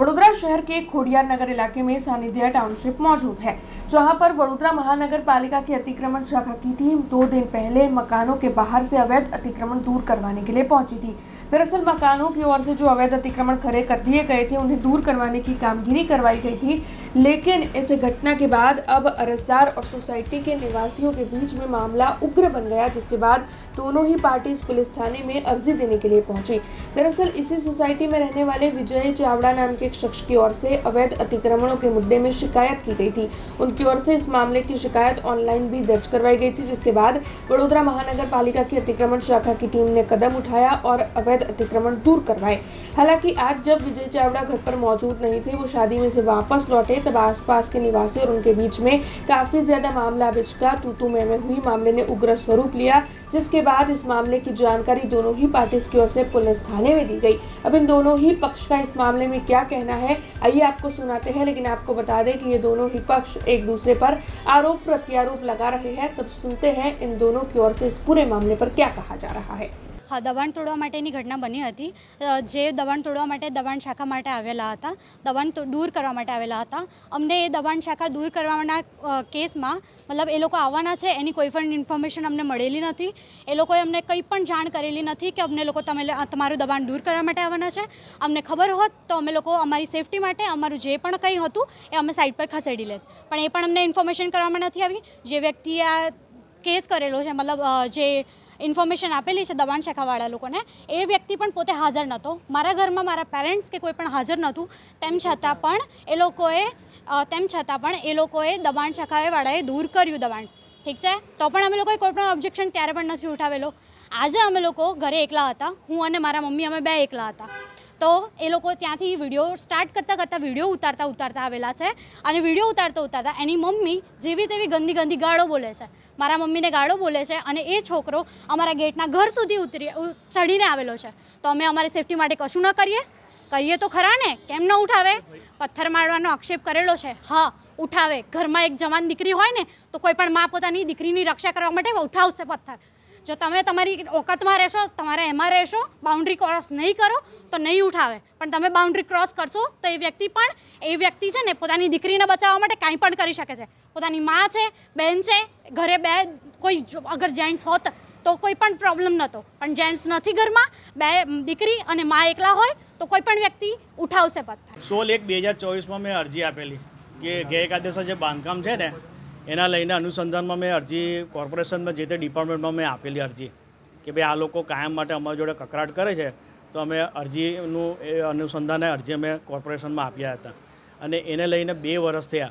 वडोदरा शहर के खोडियार नगर इलाके में सानिध्या टाउनशिप मौजूद है, जहां पर वडोदरा महानगर पालिका की अतिक्रमण शाखा की टीम 2 दिन पहले मकानों के बाहर से अवैध अतिक्रमण दूर करवाने के लिए पहुंची थी। दरअसल मकानों की ओर से जो अवैध अतिक्रमण खड़े कर दिए गए थे, उन्हें दूर करवाने की कामगिरी करवाई गई थी, लेकिन इस घटना के बाद अब अरजदार और सोसाइटी के निवासियों के बीच में मामला उग्र बन गया, जिसके बाद दोनों ही पार्टीज पुलिस थाने में अर्जी देने के लिए पहुंची। दरअसल इसी सोसाइटी में रहने वाले विजय चावड़ा नाम के एक शख्स की ओर से अवैध अतिक्रमणों के मुद्दे में शिकायत की गई थी। उनकी ओर से इस मामले की शिकायत ऑनलाइन भी दर्ज करवाई गई थी, जिसके बाद वडोदरा महानगर पालिका की अतिक्रमण शाखा की टीम ने कदम उठाया और अवैध अतिक्रमण दूर करवाए। हालांकि आज जब विजय चावड़ा घर पर मौजूद नहीं थे, वो शादी में से वापस लौटे, तब आसपास के निवासी और उनके बीच में काफी ज्यादा मामला बिचका तू में हुई। मामले ने उग्र स्वरूप लिया, जिसके बाद इस मामले की जानकारी दोनों ही पार्टीज की ओर से पुलिस थाने में दी गई। अब इन दोनों ही पक्ष का इस मामले में क्या कहना है, आइए आपको सुनाते हैं। लेकिन आपको बता दें कि ये दोनों ही पक्ष एक दूसरे पर आरोप प्रत्यारोप लगा रहे हैं। तब सुनते हैं इन दोनों की ओर से इस पूरे मामले पर क्या कहा जा रहा है। हाँ, दबाण तोड़वा माटेनी घटना बनी हती। जे दबाण तोड़वा माटे दबाण शाखा माटे आवेला हता, दबाण दूर करवा माटे आवेला हता। अमने ए दबाण शाखा दूर करवाना केसमां मतलब ए लोको आववाना छे एनी कोई पण इन्फॉर्मेशन अमने मळेली नथी। ए लोकोए अमने कंई पण जाण करेली नथी के अमने लोको तमारुं दबाण दूर करवा माटे आववाना छे। अमने खबर होत तो अमे लोको अमारी सेफ्टी माटे अमारुं जे पण कंई हतुं ए अमे साइड पर खसेडी लेत, पण ए पण अमने इन्फॉर्मेशन करवामां नथी आवी। जे व्यक्तिए आ केस करेलो छे मतलब जे इन्फॉर्मेशन आपेली है दबाण शाखावाड़ा लोकोने, ए व्यक्ति पण पोते हाजर नतो। मारा घर में मारा पेरेंट्स के कोई पण हाजर नतुं, तेम छतां पण ए लोकोए दबाण शाखावाड़ाए दूर कर्युं दबाण, ठीक है। तो पण अमे लोकोए कोई पण ऑब्जेक्शन त्यारे पण नथी उठावेलो। आजे अमे लोको घरे एकला हता, हूँ अने मारा मम्मी अमे बे एकला हता। तो ए लोको त्यांथी विडियो स्टार्ट करता विडियो उतारता आवेला छे अने विडियो उतारता एनी मम्मी जेवी तेवी गंदी गंदी गाळो बोले छे। मारा मम्मी ने गाळो बोले छे अने ए छोकरो अमारा गेटना घर सुधी चढ़ीने आवेलो छे। तो अमे अमारी सेफ्टी माटे कशुं न करीए तो खरा ने, केम न उठावे? पत्थर मारवानो आक्षेप करेलो छे, हाँ उठावे। घरमां एक जवान दीकरी होय ने तो कोई पण मां पोतानी दीकरीनी रक्षा करवा माटे उठावशे पत्थर। जो तमे तमारी औकातमां रहेशो, तमारे एमां रहेशो, बाउंड्री क्रॉस नहीं करो तो नहीं उठावे, पण तमे बाउंड्री क्रॉस करशो तो ए व्यक्ति छे ने पोतानी दीकरीने बचाववा माटे कांई पण करी शके छे। पोतानी मां छे, बेन छे, घरे बे कोई अगर जेन्ट्स होत तो कोई पण प्रॉब्लम नतो, पण जेन्ट्स नथी घरमां, बे दीकरी अने मां एकला होय तो कोई पण व्यक्ति उठावशे पत्थर। 16/1/2024 में मैं अरजी आपेली कि गैरकायदेसर जे बांधकाम है ने एना लईने अनुसंधान में मैं अरजी कॉर्पोरेशन में जे ते डिपार्टमेंट में मैं आपेली अरजी कि भाई आ लोको कायम माटे अमारी जोड़े ककड़ाट करे छे, तो अमे अरजीनुं अनुसंधाने अरजी अमे कॉर्पोरेशन में आप्या हता। अने एने लईने 2 वर्ष थया।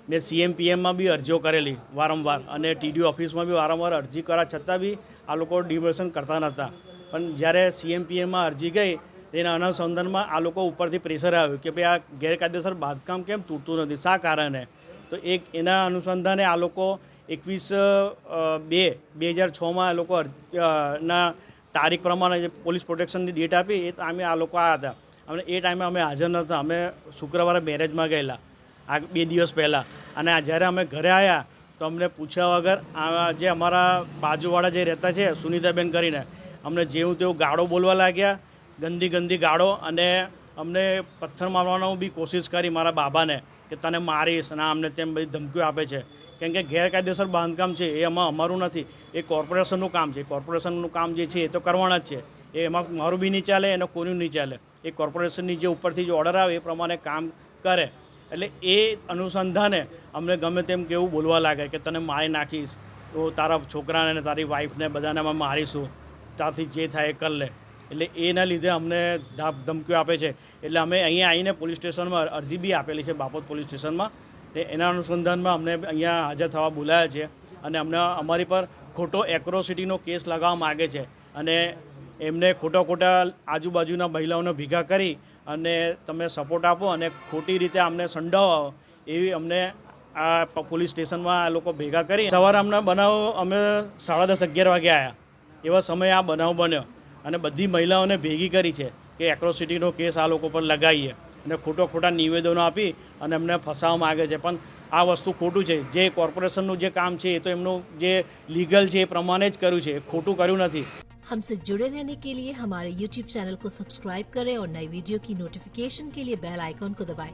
मैं CM-PM में भी अरजीओ करेली वारंवार अने TDO ऑफिस में भी वारंवार अरजी करा छतां भी आ लोको डिमोलिशन करता नता। पण ज्यारे CM-PM में अरजी गई तेना अनुसंधान में आ लोको उपरथी प्रेशर आव्युं कि भाई आ गैरकायदेसर बांधकाम केम तूटतुं नथी, शा कारणे? तो एक एना अनुसंधाने आ लोको 21/2/2006 में आ लोको ना तारीख प्रमाणे जे पोलीस प्रोटेक्शननी डेट आपी ए टाइमे आ लोको आव्या हता। अमे ए टाइमे अमे हाजर नता, अमे शुक्रवारे मेरेजमां गयेला आ 2 દિવસ પહેલાં। અને જ્યારે અમે ઘરે આવ્યા તો અમને પૂછ્યા વગર જે અમારા બાજુવાળા જે રહેતા છે સુનિતાબેન કરીને અમને જેવું તેવું ગાળો બોલવા લાગ્યા, ગંદી ગંદી ગાળો, અને અમને પથ્થર મારવાનો બી કોશિશ કરી મારા બાબાને કે તને મારીશ અને અમને તેમ બધી ધમકીઓ આપે છે। કેમ કે ગેરકાયદેસર બાંધકામ છે એ અમારું નથી, એ કોર્પોરેશનનું કામ છે। કોર્પોરેશનનું કામ જે છે એ તો કરવાના જ છે, એ એમાં મારું બી નહીં ચાલે, એનો કોઈનું નહીં ચાલે। એ કોર્પોરેશનની જે ઉપરથી જે ઓર્ડર આવે એ પ્રમાણે કામ કરે। એટલે એ અનુસંધાને અમને ગમે તેમ કેવું બોલવા લાગે કે તને મારી નાખીશ, તો તારા છોકરાને તારી વાઈફને બધાને અમે મારીશું, ત્યાંથી જે થાય એ કરી લે। એટલે એના લીધે અમને ધમકીઓ આપે છે। એટલે અમે અહીંયા આવીને પોલીસ સ્ટેશનમાં અરજી બી આપેલી છે, બાપોદ પોલીસ સ્ટેશનમાં। એના અનુસંધાનમાં અમને અહીંયા હાજર થવા બોલાયા છે અને અમને અમારી પર ખોટો એક્રોસિટીનો કેસ લગાવવા માગે છે અને એમને ખોટા આજુબાજુના મહિલાઓને ભેગા કરી અને તમે સપોર્ટ આપો અને ખોટી રીતે અમને સંડોવાવો એવી અમને આ પોલીસ સ્ટેશનમાં આ લોકો ભેગા કરી સવારે અમને બનાવ અમે 10:30-11 વાગે આવ્યા, એવા સમયે આ બનાવ બન્યો અને બધી મહિલાઓને ભેગી કરી છે કે એક્રોસિટીનો કેસ આ લોકો પર લગાવીએ અને ખોટા નિવેદનો આપી અને અમને ફસાવવા માગે છે। પણ આ વસ્તુ ખોટું છે। જે કોર્પોરેશનનું જે કામ છે એ તો એમનું જે લીગલ છે એ પ્રમાણે જ કર્યું છે, ખોટું કર્યું નથી। हमसे जुड़े रहने के लिए हमारे YouTube चैनल को सब्सक्राइब करें और नई वीडियो की नोटिफिकेशन के लिए बेल आइकॉन को दबाएं।